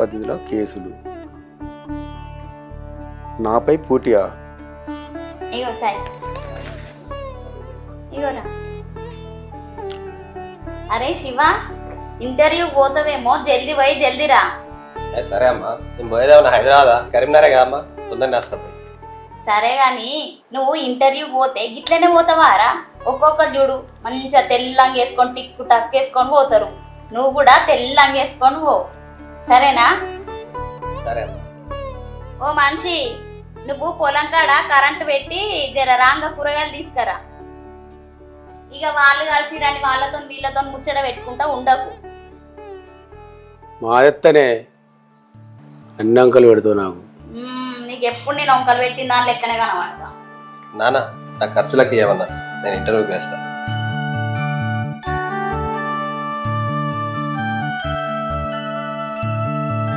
పద్ధతిలో కేసులు నాపై పూటియా? ఇగో చాయ్ ఇగోరా. అరే శివ, ఇంటర్వ్యూ పోతావేమో, జల్దీ పోయి జల్దీరా. సరే అమ్మా, నేను పోయేదేమన్నా హైదరాబాదా కరీంనగరే కదా అమ్మా, తొందరనే వస్తా. సరే గాని నువ్వు ఇంటర్వ్యూ పోతే గిట్లనే పోతావారా? ఒక్కొక్కరు చూడు మంచిగా తెల్లంగా వేసుకొని టిక్కు టక్ వేసుకొని పోతారు. నువ్వు కూడా తెల్లంగా వేసుకొని పో, సరేనా? సరే అమ్మా. ఓ మనిషి, నువ్వు పొలం కాడ కరెంటు పెట్టి జర రాంగ కూరగాయలు తీసుకురా. ఇక వాళ్ళు కలిసి రాని వాళ్ళతో వీళ్ళతో ముచ్చట పెట్టుకుంటా ఉండకు. మా ఎత్తనే అన్ని అంకలు పెడతావు నాకు. నీకు ఎప్పుడు నేను వంకలు పెట్టిన దాని లెక్కనే కనబడతా. నాన్న, నా ఖర్చులకి ఏమన్నా నేను ఇంటర్వ్యూకి వేస్తా.